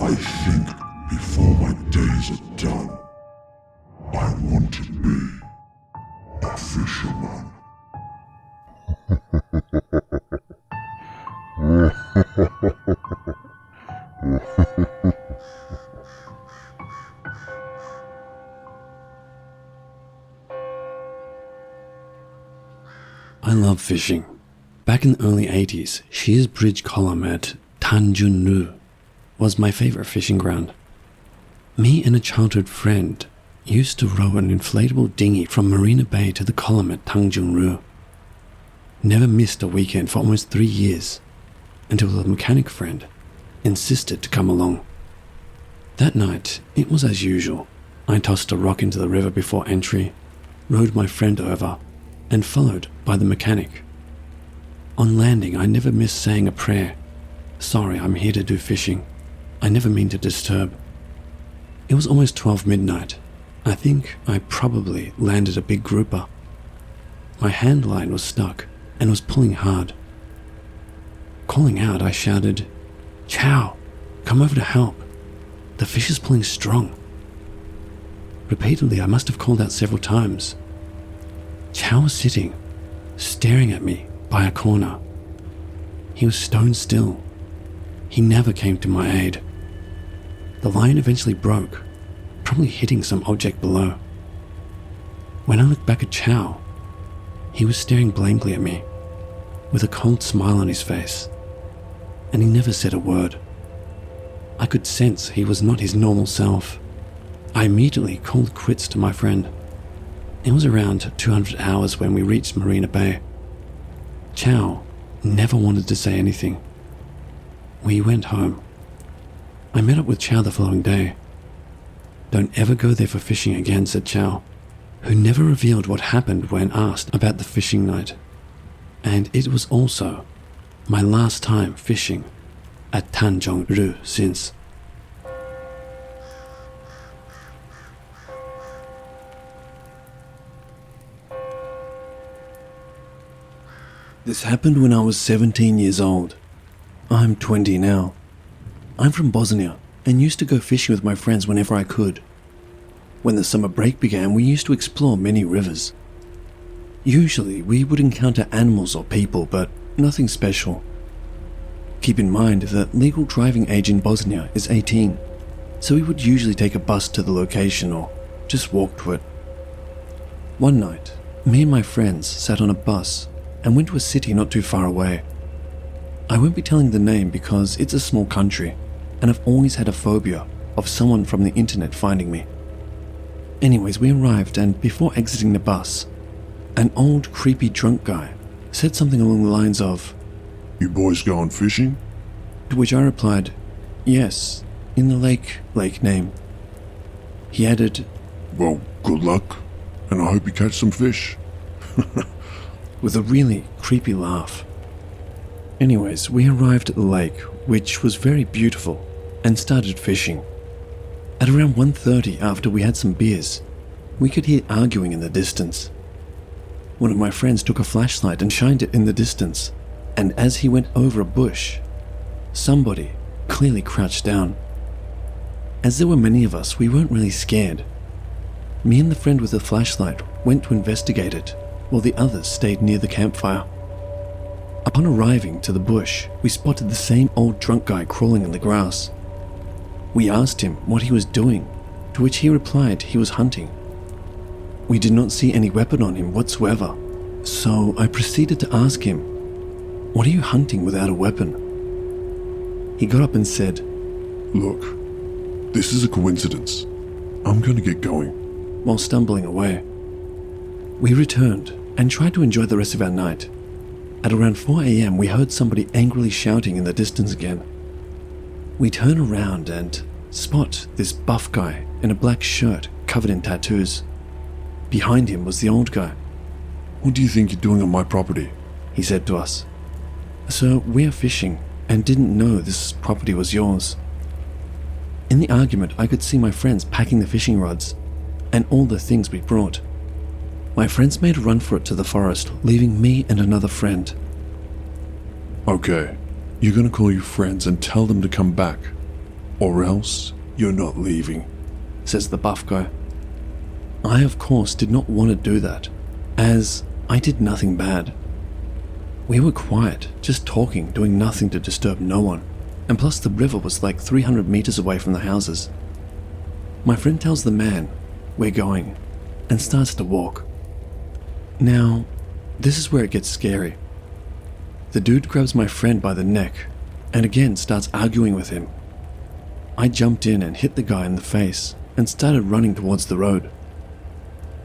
I think before my days are done, I want to be a fisherman. I love fishing. Back in the early 80s, Shears Bridge Column at Tanjung-Ru was my favorite fishing ground. Me and a childhood friend used to row an inflatable dinghy from Marina Bay to the column at Tanjung-Ru. Never missed a weekend for almost 3 years, until a mechanic friend insisted to come along. That night, it was as usual. I tossed a rock into the river before entry, rowed my friend over, and followed by the mechanic. On landing, I never missed saying a prayer. Sorry, I'm here to do fishing. I never mean to disturb. It was almost 12 midnight. I think I probably landed a big grouper. My hand line was stuck and was pulling hard. Calling out, I shouted, "Chow, come over to help. The fish is pulling strong." Repeatedly, I must have called out several times. Chow was sitting, staring at me by a corner. He was stone still. He never came to my aid. The line eventually broke, probably hitting some object below. When I looked back at Chow, he was staring blankly at me, with a cold smile on his face, and he never said a word. I could sense he was not his normal self. I immediately called quits to my friend. It was around 200 hours when we reached Marina Bay. Chow never wanted to say anything. We went home. I met up with Chow the following day. "Don't ever go there for fishing again," said Chow, who never revealed what happened when asked about the fishing night. And it was also my last time fishing at Tanjung-Ru since. This happened when I was 17 years old. I'm 20 now. I'm from Bosnia and used to go fishing with my friends whenever I could. When the summer break began, we used to explore many rivers. Usually, we would encounter animals or people, but nothing special. Keep in mind that legal driving age in Bosnia is 18, so we would usually take a bus to the location or just walk to it. One night, me and my friends sat on a bus and went to a city not too far away. I won't be telling the name because it's a small country, and I've always had a phobia of someone from the internet finding me. Anyways, we arrived, and before exiting the bus, an old creepy drunk guy said something along the lines of, "You boys going fishing?" To which I replied, "Yes, in the lake name." He added, "Well, good luck, and I hope you catch some fish." with a really creepy laugh. Anyways, we arrived at the lake, which was very beautiful, and started fishing. At around 1:30, after we had some beers, we could hear arguing in the distance. One of my friends took a flashlight and shined it in the distance, and as he went over a bush, somebody clearly crouched down. As there were many of us, we weren't really scared. Me and the friend with the flashlight went to investigate it, while the others stayed near the campfire. Upon arriving to the bush, we spotted the same old drunk guy crawling in the grass. We asked him what he was doing, to which he replied he was hunting. We did not see any weapon on him whatsoever, so I proceeded to ask him, "What are you hunting without a weapon?" He got up and said, "Look, this is a coincidence. I'm going to get going," while stumbling away. We returned and tried to enjoy the rest of our night. At around 4 a.m, we heard somebody angrily shouting in the distance again. We turn around and spot this buff guy in a black shirt covered in tattoos. Behind him was the old guy. "What do you think you're doing on my property?" he said to us. "Sir, we are fishing and didn't know this property was yours." In the argument, I could see my friends packing the fishing rods and all the things we brought. My friends made a run for it to the forest, leaving me and another friend. "Okay, you're going to call your friends and tell them to come back. Or else you're not leaving, says the buff guy. I, of course, did not want to do that, as I did nothing bad. We were quiet, just talking, doing nothing to disturb no one, and plus the river was like 300 meters away from the houses. My friend tells the man we're going and starts to walk. Now, this is where it gets scary. The dude grabs my friend by the neck and again starts arguing with him. I jumped in and hit the guy in the face and started running towards the road.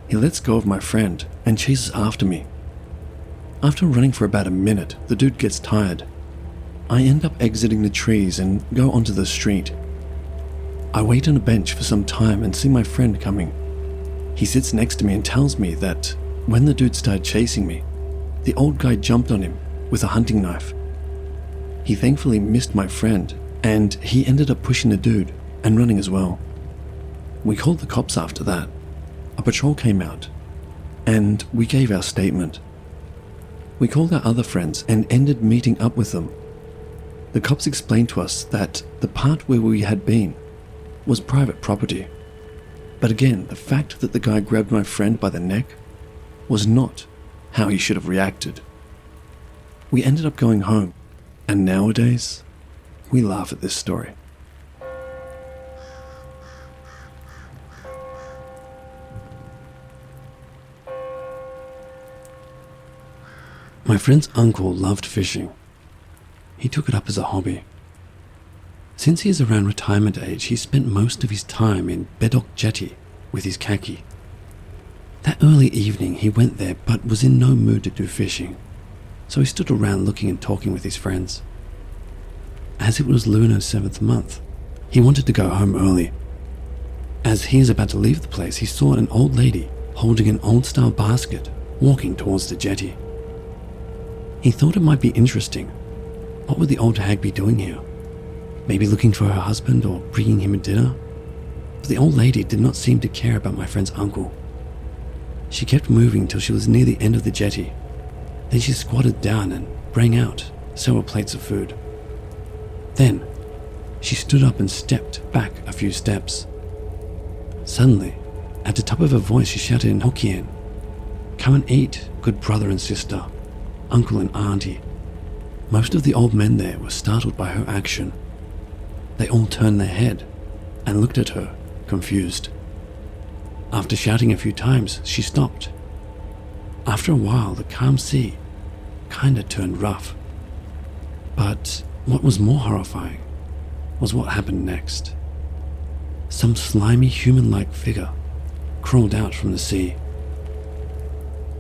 He lets go of my friend and chases after me. After running for about a minute, the dude gets tired. I end up exiting the trees and go onto the street. I wait on a bench for some time and see my friend coming. He sits next to me and tells me that when the dude started chasing me, the old guy jumped on him with a hunting knife. He thankfully missed my friend, and he ended up pushing the dude and running as well. We called the cops after that. A patrol came out, and we gave our statement. We called our other friends and ended meeting up with them. The cops explained to us that the part where we had been was private property. But again, the fact that the guy grabbed my friend by the neck was not how he should have reacted. We ended up going home, and nowadays, we laugh at this story. My friend's uncle loved fishing. He took it up as a hobby. Since he is around retirement age, he spent most of his time in Bedok Jetty with his khaki. That early evening he went there but was in no mood to do fishing, so he stood around looking and talking with his friends. As it was Luna's 7th month, he wanted to go home early. As he is about to leave the place, he saw an old lady holding an old-style basket walking towards the jetty. He thought it might be interesting. What would the old hag be doing here? Maybe looking for her husband or bringing him a dinner? But the old lady did not seem to care about my friend's uncle. She kept moving till she was near the end of the jetty. Then she squatted down and brought out several plates of food. Then, she stood up and stepped back a few steps. Suddenly, at the top of her voice, she shouted in Hokkien, "Come and eat, good brother and sister, uncle and auntie." Most of the old men there were startled by her action. They all turned their head and looked at her, confused. After shouting a few times, she stopped. After a while, the calm sea kinda turned rough. But what was more horrifying was what happened next. Some slimy human-like figure crawled out from the sea.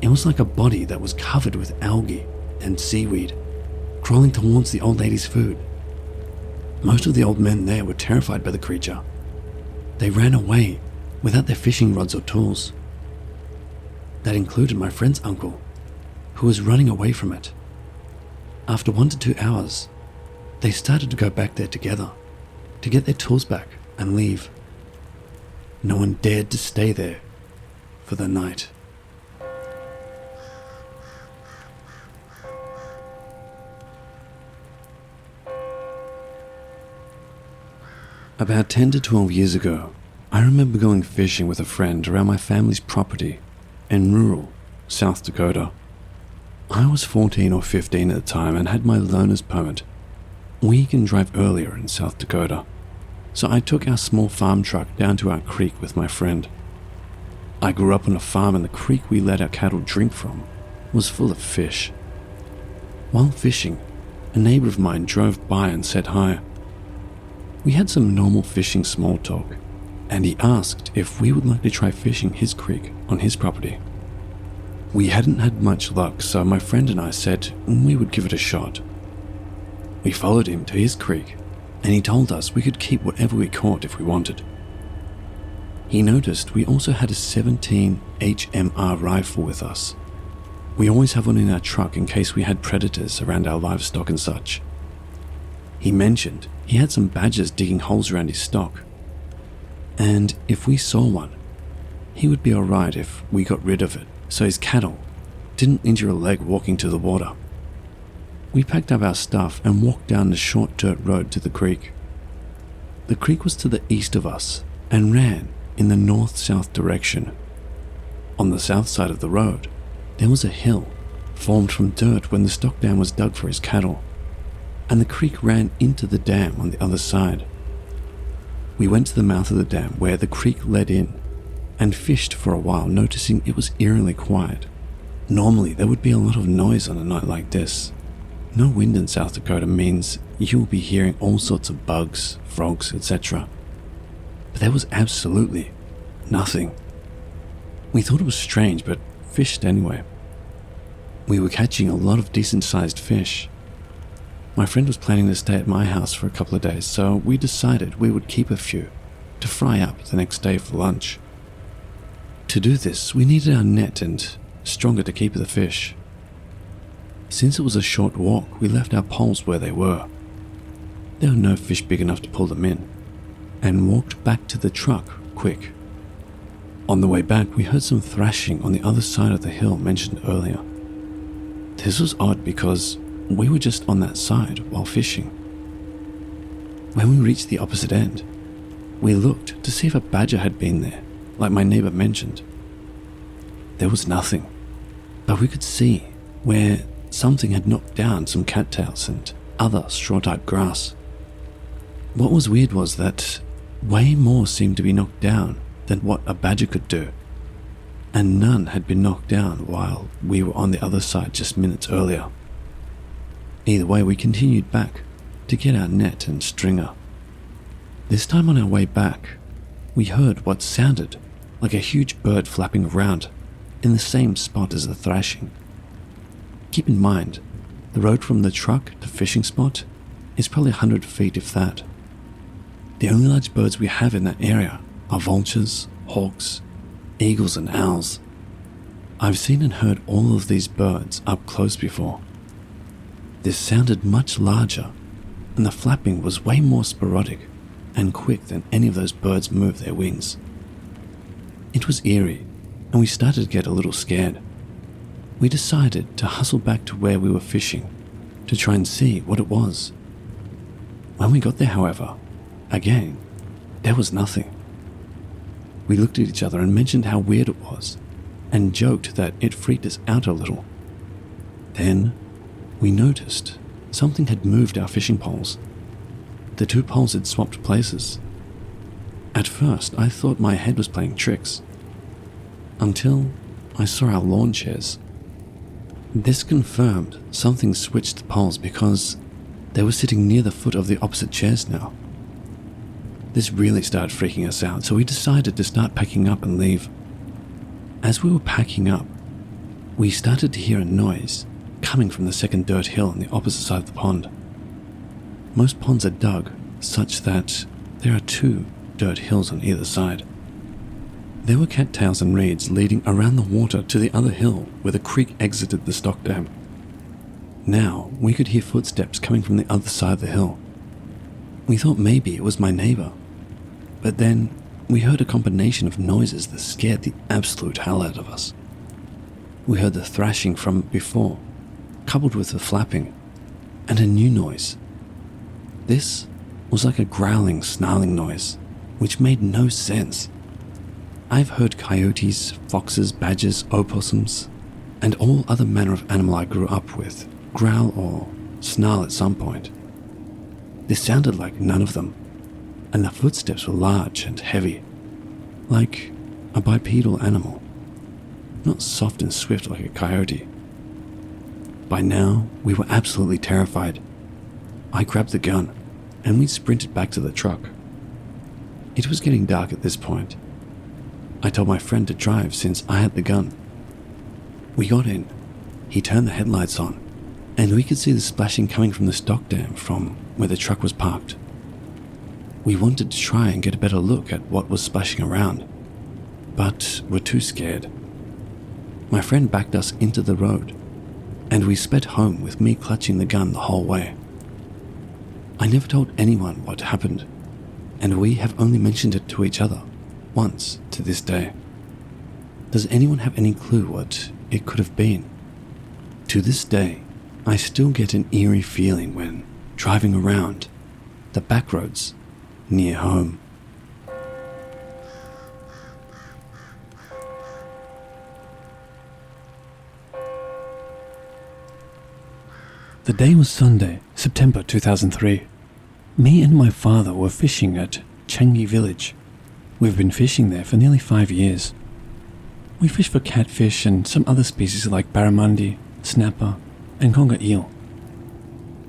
It was like a body that was covered with algae and seaweed, crawling towards the old lady's food. Most of the old men there were terrified by the creature. They ran away without their fishing rods or tools. That included my friend's uncle, who was running away from it. After 1 to 2 hours, they started to go back there together to get their tools back and leave. No one dared to stay there for the night. About 10 to 12 years ago, I remember going fishing with a friend around my family's property in rural South Dakota. I was 14 or 15 at the time and had my learner's permit. We can drive earlier in South Dakota, so I took our small farm truck down to our creek with my friend. I grew up on a farm, and the creek we let our cattle drink from was full of fish. While fishing, a neighbor of mine drove by and said hi. We had some normal fishing small talk, and he asked if we would like to try fishing his creek on his property. We hadn't had much luck, so my friend and I said we would give it a shot. We followed him to his creek, and he told us we could keep whatever we caught if we wanted. He noticed we also had a 17 HMR rifle with us. We always have one in our truck in case we had predators around our livestock and such. He mentioned he had some badgers digging holes around his stock, and if we saw one, he would be alright if we got rid of it so his cattle didn't injure a leg walking to the water. We packed up our stuff and walked down the short dirt road to the creek. The creek was to the east of us and ran in the north-south direction. On the south side of the road, there was a hill formed from dirt when the stock dam was dug for his cattle, and the creek ran into the dam on the other side. We went to the mouth of the dam where the creek led in and fished for a while, noticing it was eerily quiet. Normally, there would be a lot of noise on a night like this. No wind in South Dakota means you will be hearing all sorts of bugs, frogs, etc. But there was absolutely nothing. We thought it was strange, but fished anyway. We were catching a lot of decent-sized fish. My friend was planning to stay at my house for a couple of days, so we decided we would keep a few to fry up the next day for lunch. To do this, we needed our net and stronger to keep the fish. Since it was a short walk, we left our poles where they were. There were no fish big enough to pull them in, and walked back to the truck quick. On the way back, we heard some thrashing on the other side of the hill mentioned earlier. This was odd because we were just on that side while fishing. When we reached the opposite end, we looked to see if a badger had been there, like my neighbor mentioned. There was nothing, but we could see where something had knocked down some cattails and other straw-type grass. What was weird was that way more seemed to be knocked down than what a badger could do, and none had been knocked down while we were on the other side just minutes earlier. Either way, we continued back to get our net and stringer. This time on our way back, we heard what sounded like a huge bird flapping around in the same spot as the thrashing. Keep in mind, the road from the truck to fishing spot is probably 100 feet if that. The only large birds we have in that area are vultures, hawks, eagles and owls. I've seen and heard all of these birds up close before. This sounded much larger, and the flapping was way more sporadic and quick than any of those birds moved their wings. It was eerie, and we started to get a little scared. We decided to hustle back to where we were fishing to try and see what it was. When we got there, however, again, there was nothing. We looked at each other and mentioned how weird it was, and joked that it freaked us out a little. Then, we noticed something had moved our fishing poles. The two poles had swapped places. At first, I thought my head was playing tricks, until I saw our lawn chairs. This confirmed something switched the poles because they were sitting near the foot of the opposite chairs now. This really started freaking us out, so we decided to start packing up and leave. As we were packing up, we started to hear a noise coming from the second dirt hill on the opposite side of the pond. Most ponds are dug such that there are two dirt hills on either side. There were cattails and reeds leading around the water to the other hill where the creek exited the stock dam. Now we could hear footsteps coming from the other side of the hill. We thought maybe it was my neighbor, but then we heard a combination of noises that scared the absolute hell out of us. We heard the thrashing from before, coupled with the flapping, and a new noise. This was like a growling, snarling noise, which made no sense. I've heard coyotes, foxes, badgers, opossums, and all other manner of animal I grew up with growl or snarl at some point. This sounded like none of them, and the footsteps were large and heavy, like a bipedal animal, not soft and swift like a coyote. By now, we were absolutely terrified. I grabbed the gun, and we sprinted back to the truck. It was getting dark at this point. I told my friend to drive since I had the gun. We got in, he turned the headlights on, and we could see the splashing coming from the stock dam from where the truck was parked. We wanted to try and get a better look at what was splashing around, but were too scared. My friend backed us into the road, and we sped home with me clutching the gun the whole way. I never told anyone what happened, and we have only mentioned it to each other once to this day. Does anyone have any clue what it could have been? To this day, I still get an eerie feeling when driving around the back roads near home. The day was Sunday, September 2003. Me and my father were fishing at Changi village. We've been fishing there for nearly 5 years. We fish for catfish and some other species like barramundi, snapper, and conger eel.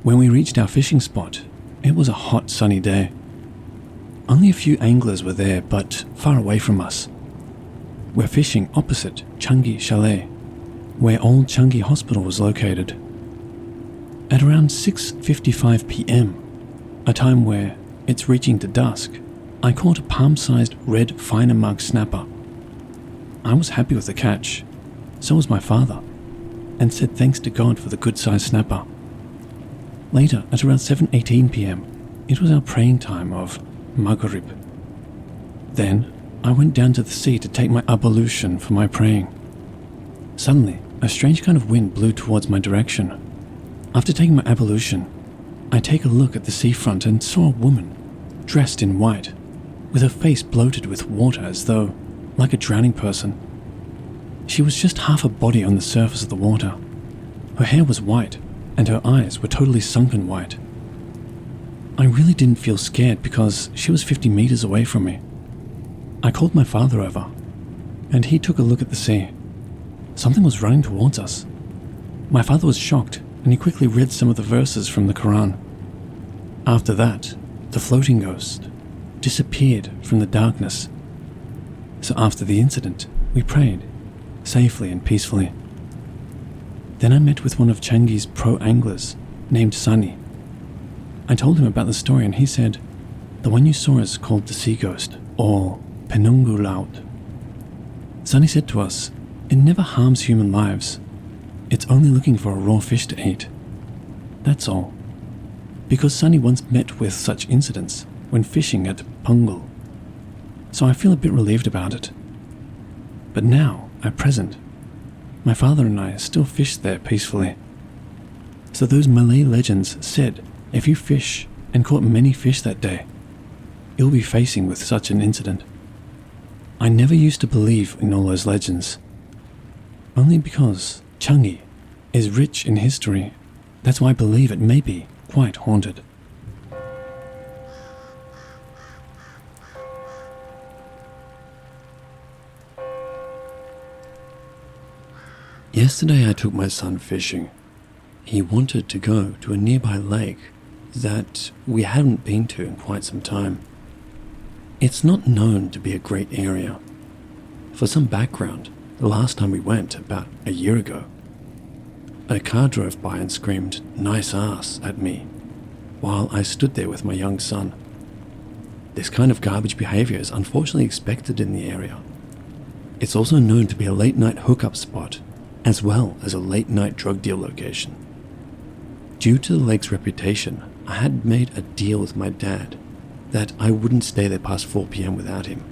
When we reached our fishing spot, it was a hot sunny day. Only a few anglers were there, but far away from us. We're fishing opposite Changi Chalet, where old Changi Hospital was located. At around 6:55 p.m, a time where it's reaching to dusk, I caught a palm-sized red finer mug snapper. I was happy with the catch, so was my father, and said thanks to God for the good-sized snapper. Later, at around 7:18 p.m, it was our praying time of Maghrib. Then, I went down to the sea to take my ablution for my praying. Suddenly, a strange kind of wind blew towards my direction. After taking my ablution, I take a look at the seafront and saw a woman, dressed in white, with her face bloated with water as though, like a drowning person. She was just half a body on the surface of the water. Her hair was white, and her eyes were totally sunken white. I really didn't feel scared because she was 50 meters away from me. I called my father over, and he took a look at the sea. Something was running towards us. My father was shocked, and he quickly read some of the verses from the Quran. After that, the floating ghost disappeared from the darkness. So after the incident, we prayed, safely and peacefully. Then I met with one of Changi's pro-anglers, named Sunny. I told him about the story and he said, the one you saw is called the sea ghost, or penunggu laut. Sunny said to us, it never harms human lives. It's only looking for a raw fish to eat. That's all. Because Sunny once met with such incidents when fishing at Punggol. So I feel a bit relieved about it. But now, at present, my father and I still fish there peacefully. So those Malay legends said if you fish and caught many fish that day, you'll be facing with such an incident. I never used to believe in all those legends. Only because Changi is rich in history, that's why I believe it may be quite haunted. Yesterday I took my son fishing. He wanted to go to a nearby lake that we hadn't been to in quite some time. It's not known to be a great area. For some background, the last time we went, about a year ago, a car drove by and screamed, "Nice ass," at me, while I stood there with my young son. This kind of garbage behavior is unfortunately expected in the area. It's also known to be a late-night hookup spot, as well as a late-night drug deal location. Due to the lake's reputation, I had made a deal with my dad that I wouldn't stay there past 4 p.m. without him.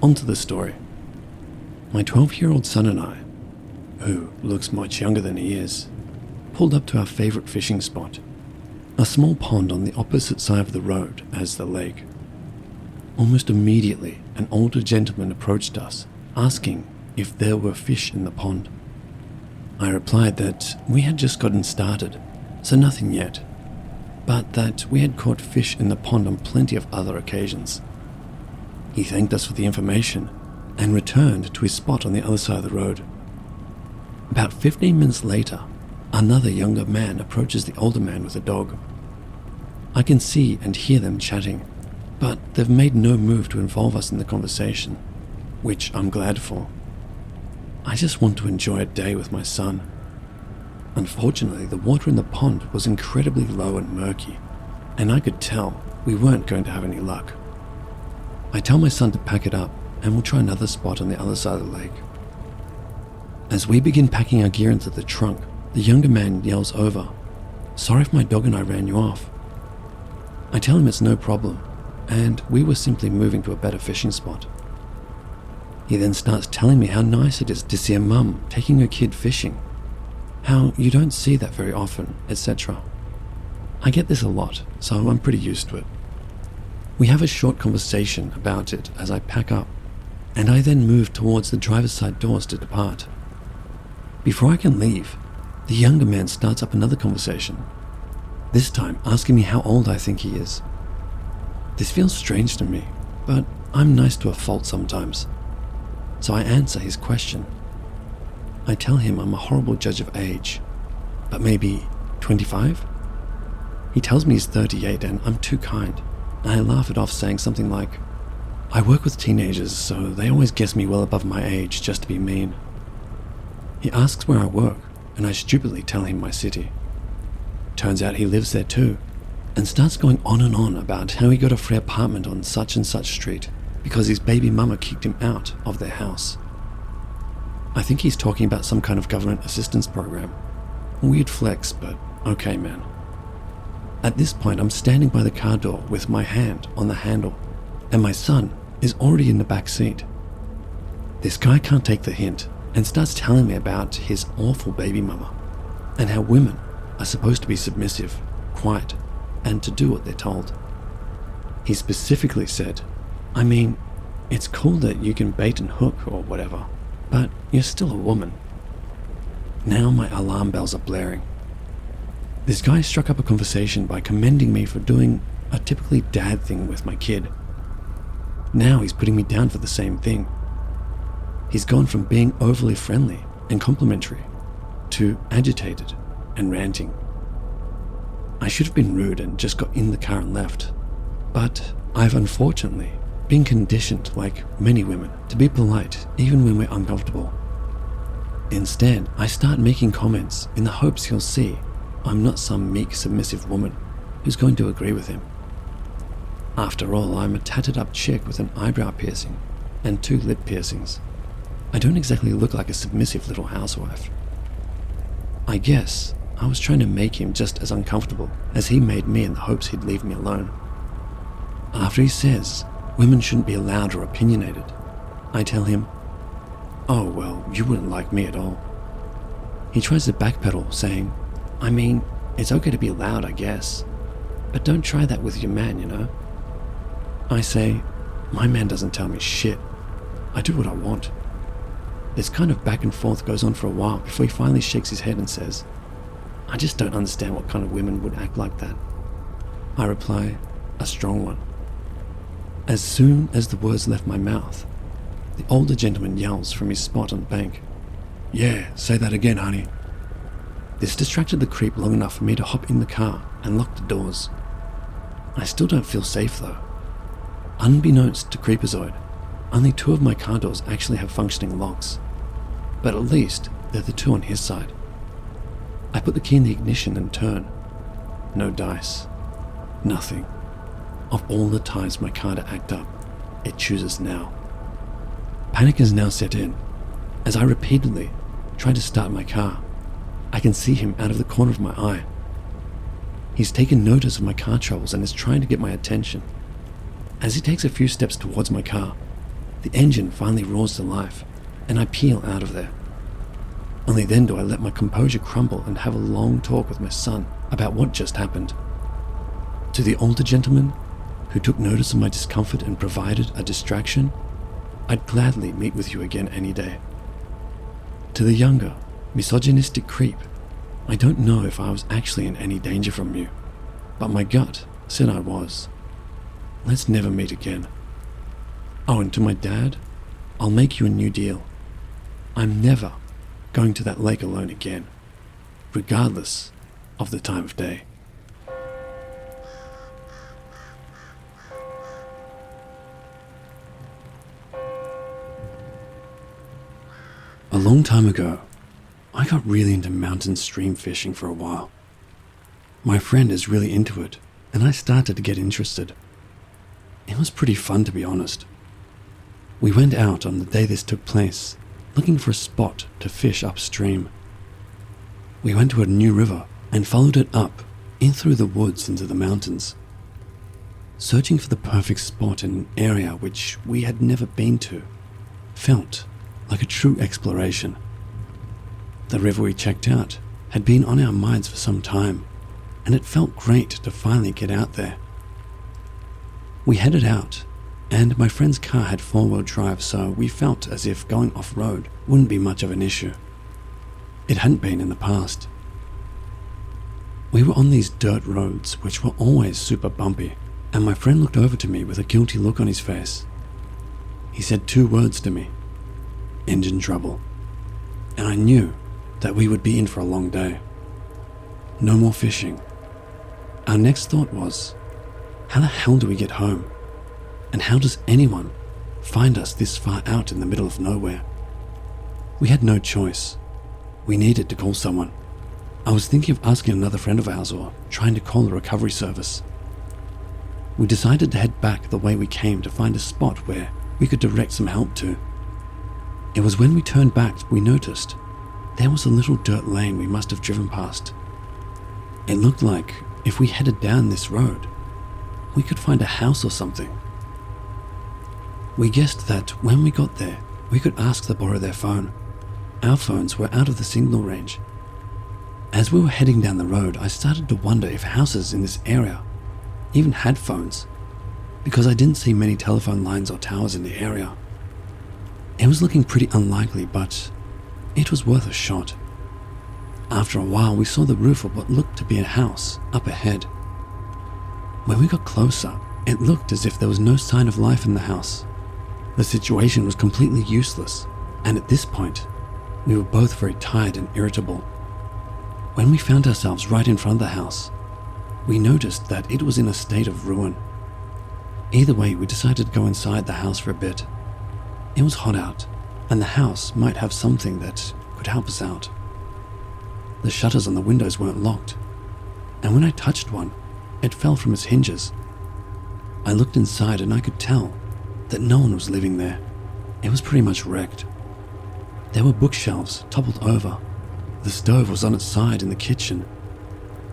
On to the story. My 12-year-old son and I, who looks much younger than he is, pulled up to our favorite fishing spot, a small pond on the opposite side of the road as the lake. Almost immediately, an older gentleman approached us, asking if there were fish in the pond. I replied that we had just gotten started, so nothing yet, but that we had caught fish in the pond on plenty of other occasions. He thanked us for the information and returned to his spot on the other side of the road. About 15 minutes later, another younger man approaches the older man with a dog. I can see and hear them chatting, but they've made no move to involve us in the conversation, which I'm glad for. I just want to enjoy a day with my son. Unfortunately, the water in the pond was incredibly low and murky, and I could tell we weren't going to have any luck. I tell my son to pack it up, and we'll try another spot on the other side of the lake. As we begin packing our gear into the trunk, the younger man yells over, "Sorry if my dog and I ran you off." I tell him it's no problem, and we were simply moving to a better fishing spot. He then starts telling me how nice it is to see a mum taking her kid fishing, how you don't see that very often, etc. I get this a lot, so I'm pretty used to it. We have a short conversation about it as I pack up, and I then move towards the driver's side doors to depart. Before I can leave, the younger man starts up another conversation, this time asking me how old I think he is. This feels strange to me, but I'm nice to a fault sometimes, so I answer his question. I tell him I'm a horrible judge of age, but maybe 25? He tells me he's 38 and I'm too kind, and I laugh it off saying something like, I work with teenagers, so they always guess me well above my age just to be mean. He asks where I work, and I stupidly tell him my city. Turns out he lives there too, and starts going on and on about how he got a free apartment on such and such street because his baby mama kicked him out of their house. I think he's talking about some kind of government assistance program. Weird flex, but okay, man. At this point, I'm standing by the car door with my hand on the handle, and my son is already in the back seat. This guy can't take the hint and starts telling me about his awful baby mama and how women are supposed to be submissive, quiet, and to do what they're told. He specifically said, I mean, it's cool that you can bait and hook or whatever, but you're still a woman. Now my alarm bells are blaring. This guy struck up a conversation by commending me for doing a typically dad thing with my kid. Now he's putting me down for the same thing. He's gone from being overly friendly and complimentary to agitated and ranting. I should have been rude and just got in the car and left, but I've unfortunately been conditioned, like many women, to be polite even when we're uncomfortable. Instead, I start making comments in the hopes he'll see I'm not some meek, submissive woman who's going to agree with him. After all, I'm a tatted up chick with an eyebrow piercing and 2 lip piercings. I don't exactly look like a submissive little housewife. I guess I was trying to make him just as uncomfortable as he made me in the hopes he'd leave me alone. After he says women shouldn't be loud or opinionated, I tell him, oh well, you wouldn't like me at all. He tries to backpedal, saying, I mean, it's okay to be loud, I guess, but don't try that with your man, you know? I say, my man doesn't tell me shit. I do what I want. This kind of back and forth goes on for a while before he finally shakes his head and says, I just don't understand what kind of women would act like that. I reply, a strong one. As soon as the words left my mouth, the older gentleman yells from his spot on the bank, yeah, say that again, honey. This distracted the creep long enough for me to hop in the car and lock the doors. I still don't feel safe though. Unbeknownst to Creepazoid, only 2 of my car doors actually have functioning locks, but at least they're the 2 on his side. I put the key in the ignition and turn. No dice. Nothing. Of all the times my car to act up, it chooses now. Panic has now set in. As I repeatedly try to start my car, I can see him out of the corner of my eye. He's taken notice of my car troubles and is trying to get my attention. As he takes a few steps towards my car, the engine finally roars to life, and I peel out of there. Only then do I let my composure crumble and have a long talk with my son about what just happened. To the older gentleman, who took notice of my discomfort and provided a distraction, I'd gladly meet with you again any day. To the younger, misogynistic creep, I don't know if I was actually in any danger from you, but my gut said I was. Let's never meet again. Oh, and to my dad, I'll make you a new deal. I'm never going to that lake alone again, regardless of the time of day. A long time ago, I got really into mountain stream fishing for a while. My friend is really into it, and I started to get interested. It was pretty fun, to be honest. We went out on the day this took place, looking for a spot to fish upstream. We went to a new river and followed it up, in through the woods into the mountains, searching for the perfect spot in an area which we had never been to. Felt like a true exploration. The river we checked out had been on our minds for some time, and it felt great to finally get out there. We headed out, and my friend's car had 4-wheel drive, so we felt as if going off-road wouldn't be much of an issue. It hadn't been in the past. We were on these dirt roads, which were always super bumpy, and my friend looked over to me with a guilty look on his face. He said 2 words to me: engine trouble. And I knew that we would be in for a long day. No more fishing. Our next thought was, how the hell do we get home? And how does anyone find us this far out in the middle of nowhere? We had no choice. We needed to call someone. I was thinking of asking another friend of ours or trying to call a recovery service. We decided to head back the way we came to find a spot where we could direct some help to. It was when we turned back we noticed there was a little dirt lane we must have driven past. It looked like if we headed down this road, we could find a house or something. We guessed that when we got there, we could ask to borrow their phone. Our phones were out of the signal range. As we were heading down the road, I started to wonder if houses in this area even had phones, because I didn't see many telephone lines or towers in the area. It was looking pretty unlikely, but it was worth a shot. After a while, we saw the roof of what looked to be a house up ahead. When we got closer, it looked as if there was no sign of life in the house. The situation was completely useless, and at this point, we were both very tired and irritable. When we found ourselves right in front of the house, we noticed that it was in a state of ruin. Either way, we decided to go inside the house for a bit. It was hot out, and the house might have something that could help us out. The shutters on the windows weren't locked, and when I touched one, it fell from its hinges. I looked inside and I could tell that no one was living there. It was pretty much wrecked. There were bookshelves toppled over. The stove was on its side in the kitchen.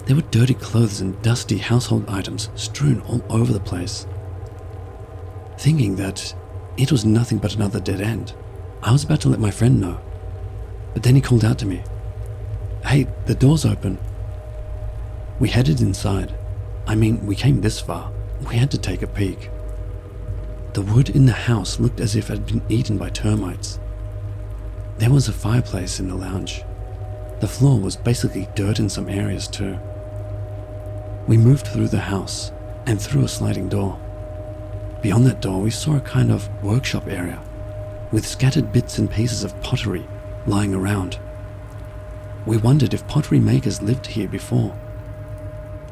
There were dirty clothes and dusty household items strewn all over the place. Thinking that it was nothing but another dead end, I was about to let my friend know, but then he called out to me, "Hey, the door's open." We headed inside. I mean, we came this far. We had to take a peek. The wood in the house looked as if it had been eaten by termites. There was a fireplace in the lounge. The floor was basically dirt in some areas too. We moved through the house and through a sliding door. Beyond that door, we saw a kind of workshop area with scattered bits and pieces of pottery lying around. We wondered if pottery makers lived here before.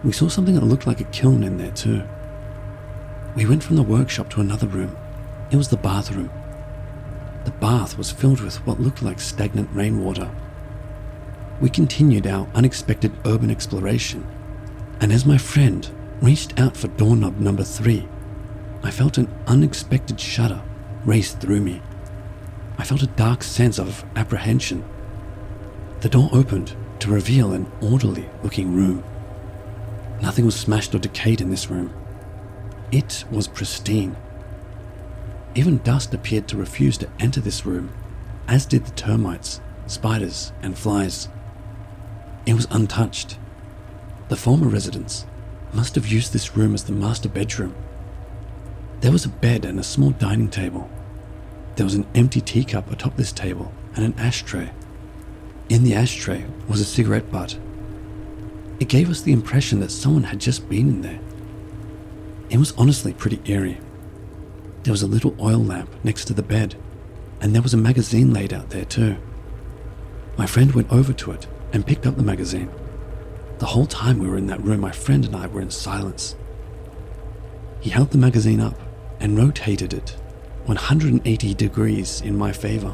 We saw something that looked like a kiln in there too. We went from the workshop to another room. It was the bathroom. The bath was filled with what looked like stagnant rainwater. We continued our unexpected urban exploration, and as my friend reached out for doorknob number 3, I felt an unexpected shudder race through me. I felt a dark sense of apprehension. The door opened to reveal an orderly-looking room. Nothing was smashed or decayed in this room. It was pristine. Even dust appeared to refuse to enter this room, as did the termites, spiders, and flies. It was untouched. The former residents must have used this room as the master bedroom. There was a bed and a small dining table. There was an empty teacup atop this table and an ashtray. In the ashtray was a cigarette butt. It gave us the impression that someone had just been in there. It was honestly pretty eerie. There was a little oil lamp next to the bed, and there was a magazine laid out there too. My friend went over to it and picked up the magazine. The whole time we were in that room, my friend and I were in silence. He held the magazine up and rotated it 180 degrees in my favor.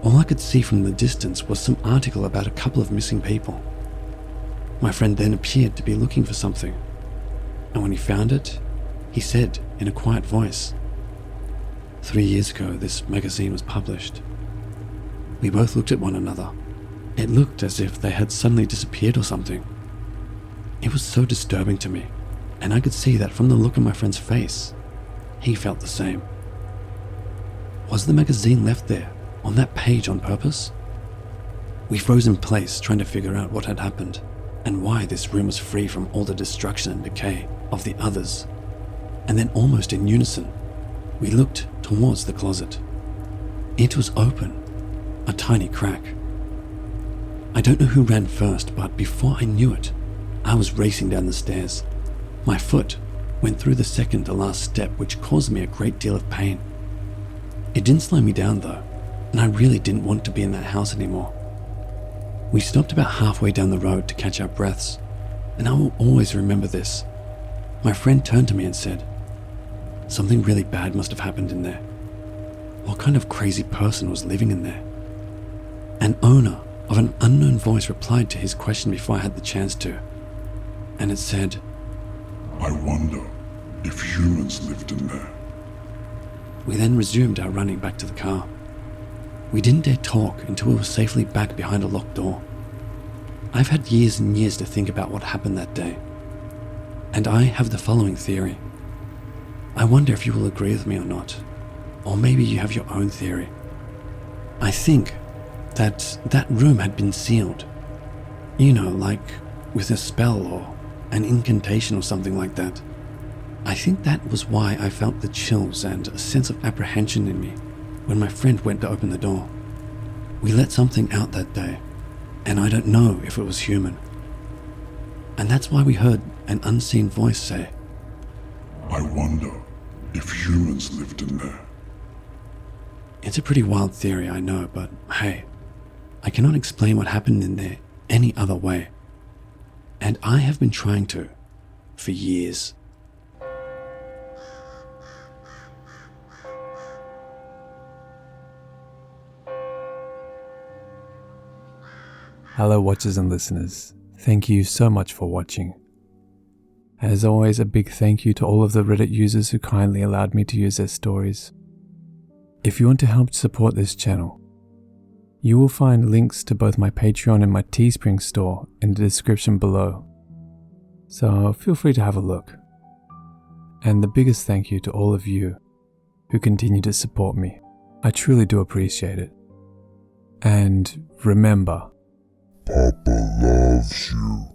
All I could see from the distance was some article about a couple of missing people. My friend then appeared to be looking for something, and when he found it, he said in a quiet voice, 3 years ago this magazine was published. We both looked at one another. It looked as if they had suddenly disappeared or something. It was so disturbing to me, and I could see that from the look on my friend's face, he felt the same. Was the magazine left there, on that page on purpose? We froze in place trying to figure out what had happened, and why this room was free from all the destruction and decay of the others. and then almost in unison, we looked towards the closet. It was open, a tiny crack. I don't know who ran first, but before I knew it, I was racing down the stairs. My foot went through the second to last step, which caused me a great deal of pain. It didn't slow me down though, and I really didn't want to be in that house anymore. We stopped about halfway down the road to catch our breaths, and I will always remember this. My friend turned to me and said, "Something really bad must have happened in there. What kind of crazy person was living in there?" An owner of an unknown voice replied to his question before I had the chance to, and it said, I wonder if humans lived in there. We then resumed our running back to the car. We didn't dare talk until we were safely back behind a locked door. I've had years and years to think about what happened that day, and I have the following theory. I wonder if you will agree with me or not, or maybe you have your own theory. I think that room had been sealed. You know, like with a spell or an incantation or something like that. I think that was why I felt the chills and a sense of apprehension in me when my friend went to open the door. We let something out that day, and I don't know if it was human. And that's why we heard an unseen voice say, I wonder if humans lived in there. It's a pretty wild theory, I know, but hey, I cannot explain what happened in there any other way. And I have been trying to, for years. Hello watchers and listeners, thank you so much for watching. As always, a big thank you to all of the Reddit users who kindly allowed me to use their stories. If you want to help support this channel, you will find links to both my Patreon and my Teespring store in the description below. So feel free to have a look. And the biggest thank you to all of you who continue to support me. I truly do appreciate it. And remember, Papa loves you.